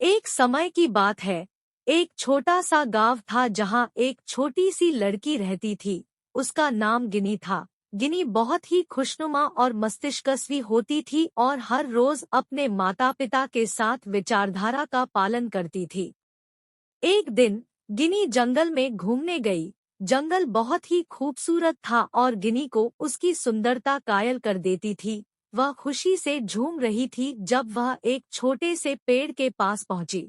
एक समय की बात है। एक छोटा सा गांव था जहां एक छोटी सी लड़की रहती थी। उसका नाम गिनी था। गिनी बहुत ही खुशनुमा और मस्तिष्कस्वी होती थी और हर रोज अपने माता पिता के साथ विचारधारा का पालन करती थी। एक दिन गिनी जंगल में घूमने गई। जंगल बहुत ही खूबसूरत था और गिनी को उसकी सुंदरता कायल कर देती थी। वह खुशी से झूम रही थी जब वह एक छोटे से पेड़ के पास पहुंची।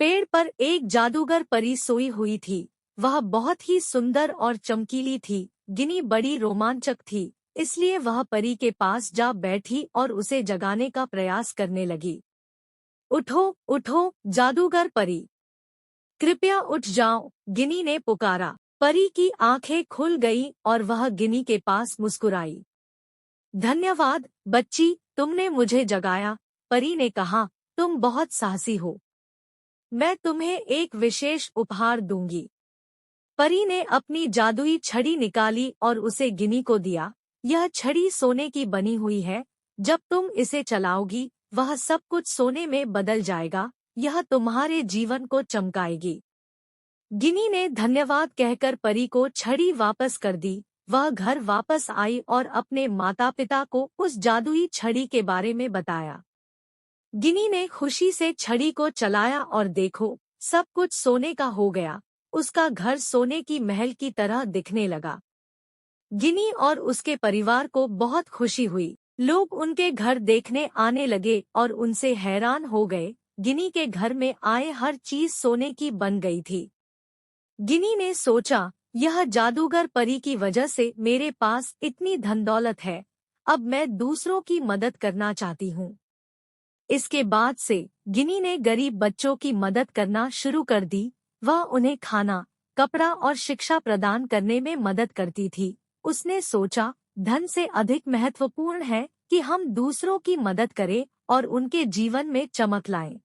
पेड़ पर एक जादूगर परी सोई हुई थी। वह बहुत ही सुंदर और चमकीली थी। गिनी बड़ी रोमांचक थी, इसलिए वह परी के पास जा बैठी और उसे जगाने का प्रयास करने लगी। उठो उठो जादूगर परी, कृपया उठ जाओ, गिनी ने पुकारा। परी की आंखें खुल गईं और वह गिनी के पास मुस्कुराई। धन्यवाद बच्ची, तुमने मुझे जगाया, परी ने कहा। तुम बहुत साहसी हो। मैं तुम्हें एक विशेष उपहार दूंगी। परी ने अपनी जादुई छड़ी निकाली और उसे गिनी को दिया। यह छड़ी सोने की बनी हुई है। जब तुम इसे चलाओगी, वह सब कुछ सोने में बदल जाएगा। यह तुम्हारे जीवन को चमकाएगी। गिनी ने धन्यवाद कहकर परी को छड़ी वापस कर दी। वह घर वापस आई और अपने माता पिता को उस जादुई छड़ी के बारे में बताया। गिनी ने खुशी से छड़ी को चलाया और देखो, सब कुछ सोने का हो गया। उसका घर सोने की महल की तरह दिखने लगा। गिनी और उसके परिवार को बहुत खुशी हुई। लोग उनके घर देखने आने लगे और उनसे हैरान हो गए। गिनी के घर में आए हर चीज सोने की बन गई थी। गिनी ने सोचा, यह जादूगर परी की वजह से मेरे पास इतनी धन दौलत है। अब मैं दूसरों की मदद करना चाहती हूँ। इसके बाद से गिनी ने गरीब बच्चों की मदद करना शुरू कर दी। वह उन्हें खाना, कपड़ा और शिक्षा प्रदान करने में मदद करती थी। उसने सोचा, धन से अधिक महत्वपूर्ण है कि हम दूसरों की मदद करें और उनके जीवन में चमक लाएं।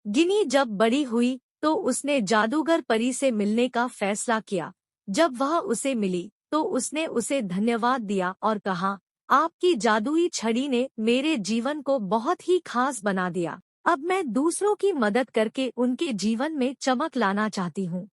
गिनी जब बड़ी हुई तो उसने जादूगर परी से मिलने का फैसला किया। जब वह उसे मिली तो उसने उसे धन्यवाद दिया और कहा, आपकी जादुई छड़ी ने मेरे जीवन को बहुत ही खास बना दिया। अब मैं दूसरों की मदद करके उनके जीवन में चमक लाना चाहती हूँ।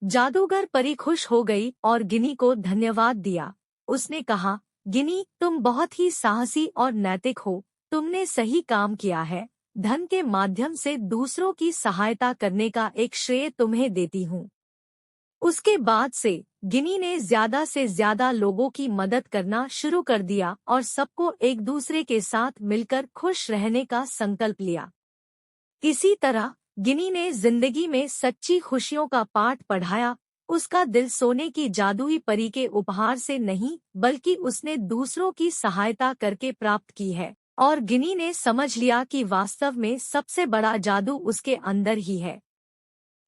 जादूगर परी खुश हो गई और गिनी को धन्यवाद दिया। उसने कहा, गिनी, तुम बहुत ही साहसी और नैतिक हो। तुमने सही काम किया है। धन के माध्यम से दूसरों की सहायता करने का एक श्रेय तुम्हें देती हूँ। उसके बाद से गिनी ने ज्यादा से ज्यादा लोगों की मदद करना शुरू कर दिया और सबको एक दूसरे के साथ मिलकर खुश रहने का संकल्प लिया। इसी तरह गिनी ने जिंदगी में सच्ची खुशियों का पाठ पढ़ाया। उसका दिल सोने की जादुई परी के उपहार से नहीं, बल्कि उसने दूसरों की सहायता करके प्राप्त की है। और गिनी ने समझ लिया कि वास्तव में सबसे बड़ा जादू उसके अंदर ही है।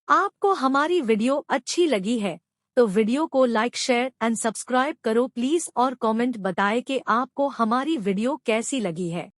आपको हमारी वीडियो अच्छी लगी है तो वीडियो को लाइक, शेयर एंड सब्सक्राइब करो प्लीज और कमेंट बताएं कि आपको हमारी वीडियो कैसी लगी है।